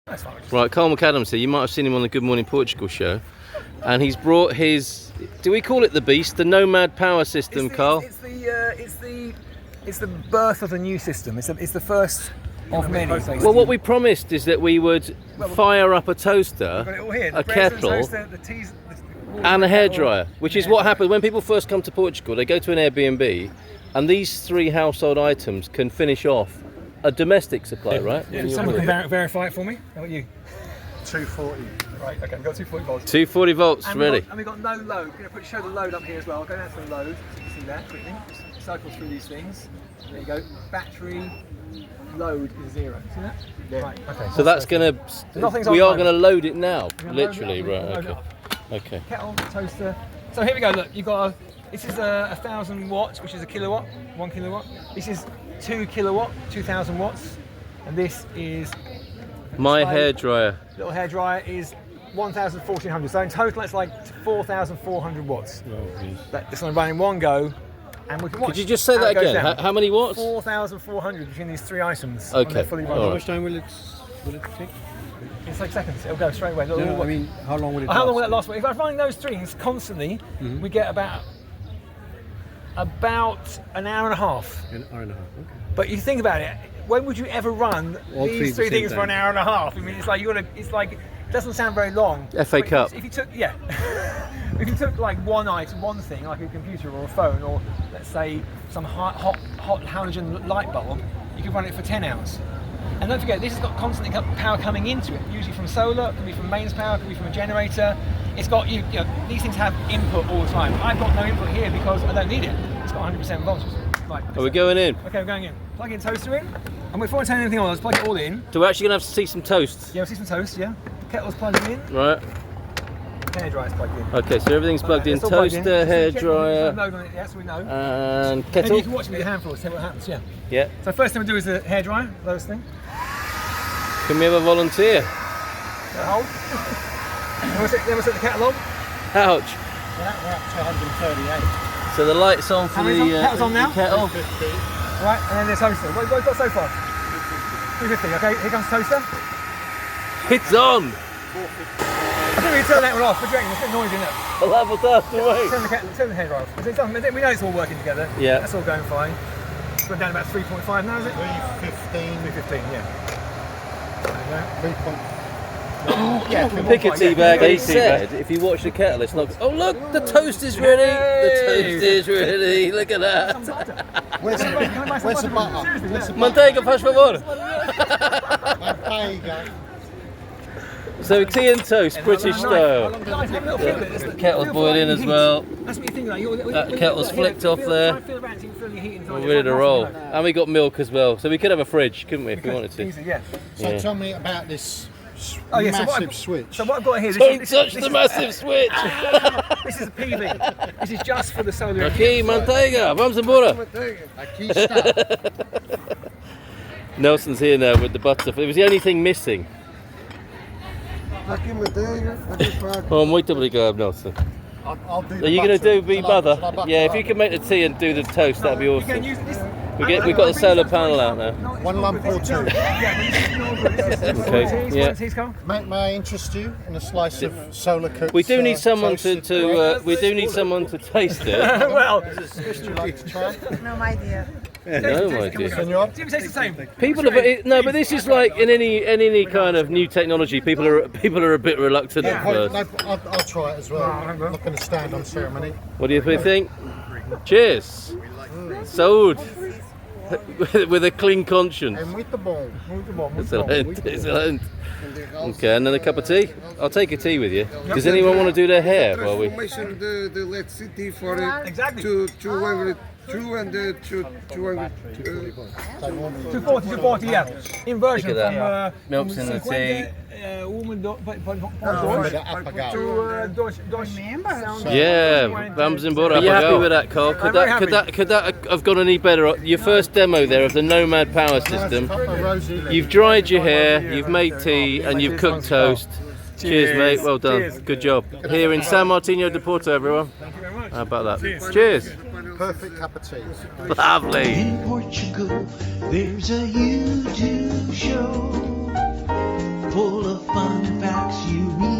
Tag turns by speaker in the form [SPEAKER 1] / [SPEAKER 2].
[SPEAKER 1] That's fine.
[SPEAKER 2] Right, Carl McAdams here. You might have seen him on the Good Morning Portugal show. And he's brought his, do we call it the Beast? The Nomad Power System, Carl?
[SPEAKER 1] It's the birth of the new system. It's the first of many.
[SPEAKER 2] Well, what we promised is that we would fire up a toaster,
[SPEAKER 1] Got it all here.
[SPEAKER 2] a kettle, and a hairdryer, which is what happens when people first come to Portugal. They go to an Airbnb, and these 3 household items can finish off a domestic supply, right?
[SPEAKER 1] Yeah. Someone can verify it for me. How about you?
[SPEAKER 3] 240.
[SPEAKER 1] Right, okay, we've got 240 volts.
[SPEAKER 2] 240 volts,
[SPEAKER 1] And
[SPEAKER 2] ready.
[SPEAKER 1] We've got no load. We're going to show the load up here as well. I'll go down to the load, so you can see that quickly. Just cycle through these things. There you go. Battery load is 0. See that? Yeah. Right, okay.
[SPEAKER 2] So that's going
[SPEAKER 1] Nothing's
[SPEAKER 2] to, we
[SPEAKER 1] on
[SPEAKER 2] are going to load it now,
[SPEAKER 1] We're gonna load it
[SPEAKER 2] literally,
[SPEAKER 1] up, we're gonna
[SPEAKER 2] right,
[SPEAKER 1] load it
[SPEAKER 2] okay.
[SPEAKER 1] up.
[SPEAKER 2] Okay.
[SPEAKER 1] Kettle, toaster. So here we go, look, you've got this is 1,000 watts, which is a kilowatt, 1 kilowatt. This is 2 kilowatt, 2,000 watts. And this is...
[SPEAKER 2] My hairdryer.
[SPEAKER 1] Little hairdryer is 1,400. So in total, it's like 4,400 watts. That's going to run in one go, and we can watch.
[SPEAKER 2] Could you just say that again? How many watts?
[SPEAKER 1] 4,400 between these 3 items.
[SPEAKER 2] Okay.
[SPEAKER 1] They're fully
[SPEAKER 2] All
[SPEAKER 1] running.
[SPEAKER 2] right.
[SPEAKER 3] How much time will it take?
[SPEAKER 1] It's like seconds. It'll go straight away.
[SPEAKER 3] No, I mean, how long will it
[SPEAKER 1] How long will
[SPEAKER 3] last?
[SPEAKER 1] that last? If I'm running those 3 constantly, we get about an hour and a half.
[SPEAKER 3] An hour and a half, okay.
[SPEAKER 1] But you think about it, when would you ever run
[SPEAKER 3] All three
[SPEAKER 1] these
[SPEAKER 3] at the
[SPEAKER 1] 3
[SPEAKER 3] same
[SPEAKER 1] things for an
[SPEAKER 3] time.
[SPEAKER 1] hour and a half? I mean, it's like it doesn't sound very long.
[SPEAKER 2] FA
[SPEAKER 1] But
[SPEAKER 2] Cup.
[SPEAKER 1] If you took, if you took like one item, one thing, like a computer or a phone, or let's say some hot halogen light bulb, you could run it for 10 hours. And don't forget, this has got constant power coming into it, usually from solar, it could be from mains power, it could be from a generator. It's got, you know, these things have input all the time. I've got no input here because I don't need it. It's got 100% voltage. Right.
[SPEAKER 2] Are we going in?
[SPEAKER 1] Okay, we're going in. Plug in toaster in. And before I turn anything on, let's plug it all in.
[SPEAKER 2] So we're actually going to have to see some toast.
[SPEAKER 1] Yeah, we'll see some toast, yeah. Kettle's plugging in.
[SPEAKER 2] Right.
[SPEAKER 1] Hairdryer's plugged in.
[SPEAKER 2] Okay, so everything's plugged in.
[SPEAKER 1] It's all plugged in.
[SPEAKER 2] Toaster,
[SPEAKER 1] Just check
[SPEAKER 2] hairdryer,
[SPEAKER 1] the load on it, yes, we know.
[SPEAKER 2] and
[SPEAKER 1] Maybe
[SPEAKER 2] kettle.
[SPEAKER 1] you can watch me with your hand for us, see what happens, yeah.
[SPEAKER 2] Yeah.
[SPEAKER 1] So first thing we do is the hairdryer, lowest thing.
[SPEAKER 2] Can we have a volunteer?
[SPEAKER 1] Hold. Then we'll set the kettle on.
[SPEAKER 2] Ouch.
[SPEAKER 3] We're up to 138.
[SPEAKER 2] So the light's on for
[SPEAKER 1] How many's on? Kettle's on now?
[SPEAKER 2] the kettle.
[SPEAKER 1] Right, and then there's toaster. What have we got so far? 350, okay, here comes toaster.
[SPEAKER 2] It's on.
[SPEAKER 1] I think we can turn that one off, but there's a bit noisy in it.
[SPEAKER 2] I'll have a task away.
[SPEAKER 1] Turn the hairdryer off. We know it's all working together.
[SPEAKER 2] Yeah.
[SPEAKER 1] That's all going fine. It's gone down about 3.5 now, is it?
[SPEAKER 3] 315.
[SPEAKER 1] 315, yeah. There you go.
[SPEAKER 3] 3.5.
[SPEAKER 1] Yeah,
[SPEAKER 2] Pick a tea bag. He
[SPEAKER 1] Yeah.
[SPEAKER 2] said, if you watch the kettle, it's not. Oh look, the toast is ready. The toast is ready. Look at that.
[SPEAKER 3] Where's the butter?
[SPEAKER 1] Seriously, yeah.
[SPEAKER 2] Manteiga, faz favor.
[SPEAKER 3] There you go.
[SPEAKER 2] So tea and toast, British style.
[SPEAKER 1] Guys, have a little feel of it.
[SPEAKER 2] The kettle's boiling as well.
[SPEAKER 1] That's what you think, like,
[SPEAKER 2] That kettle's flicked off there.
[SPEAKER 1] Try and feel around so you can feel your heat inside.
[SPEAKER 2] We're
[SPEAKER 1] It's
[SPEAKER 2] ready to
[SPEAKER 1] like
[SPEAKER 2] roll.
[SPEAKER 1] nothing,
[SPEAKER 2] And we got milk as well. So we could have a fridge, couldn't we, if we wanted to?
[SPEAKER 1] Easy, yeah.
[SPEAKER 3] So
[SPEAKER 2] Yeah.
[SPEAKER 3] tell me about this
[SPEAKER 1] Oh, yeah, so
[SPEAKER 3] massive switch.
[SPEAKER 1] So what I've got here,
[SPEAKER 2] Don't
[SPEAKER 1] this
[SPEAKER 2] touch
[SPEAKER 1] is
[SPEAKER 2] the massive switch.
[SPEAKER 1] This is a PV. This is just for the solar.
[SPEAKER 2] Aqui, manteiga, vamos embora.
[SPEAKER 3] Aqui está.
[SPEAKER 2] Nelson's here now with the butter. It was the only thing missing.
[SPEAKER 4] Aqui manteiga, aqui faca.
[SPEAKER 2] Oh, muito obrigado, Nelson.
[SPEAKER 3] I'll do the
[SPEAKER 2] Are you going to
[SPEAKER 3] butter.
[SPEAKER 2] do bee
[SPEAKER 3] Shall I
[SPEAKER 2] butter?
[SPEAKER 3] butter
[SPEAKER 2] Yeah, if
[SPEAKER 3] up?
[SPEAKER 2] you can make the tea and do the toast, that'd be
[SPEAKER 1] You can
[SPEAKER 2] awesome.
[SPEAKER 1] use this.
[SPEAKER 2] We've got the solar panel out now.
[SPEAKER 3] One lump or two.
[SPEAKER 2] Okay, yeah.
[SPEAKER 3] May I interest you in a slice of solar cooked?
[SPEAKER 2] We do need someone
[SPEAKER 3] toasted
[SPEAKER 2] to
[SPEAKER 3] bread?
[SPEAKER 2] we do need someone to taste it.
[SPEAKER 1] Well,
[SPEAKER 3] Would you like to try?
[SPEAKER 5] No idea.
[SPEAKER 2] No idea.
[SPEAKER 3] Senor?
[SPEAKER 1] Jim says the same.
[SPEAKER 2] People are no, but this is like in any kind of new technology. People are a bit reluctant at
[SPEAKER 3] No,
[SPEAKER 2] first.
[SPEAKER 3] I'll try it as well. I'm not going to stand on ceremony.
[SPEAKER 2] What do you think? Cheers. Sold. With a clean conscience.
[SPEAKER 3] And with the ball.
[SPEAKER 2] Excellent. Excellent. Okay, and then a cup of tea. I'll take a tea with you. Does anyone want to do their hair while we?
[SPEAKER 4] Transformation the electricity for
[SPEAKER 1] Exactly.
[SPEAKER 4] 200 and 200.
[SPEAKER 1] 240, yeah. Inversion
[SPEAKER 2] Look at
[SPEAKER 1] from
[SPEAKER 2] that. Milk's in the tea. Yeah, vamos embora. Are you happy with that, Carl? Could that have gone any better? Your first demo there of the Nomad Power System. You've dried your hair, you've made tea, and you've cooked toast. Cheers, mate. Well done. Good job. Here in San Martino de Porto, everyone. How about that? Cheers.
[SPEAKER 3] Perfect cup of tea.
[SPEAKER 2] Lovely.
[SPEAKER 6] In Portugal, there's a YouTube show full
[SPEAKER 5] on the facts you read.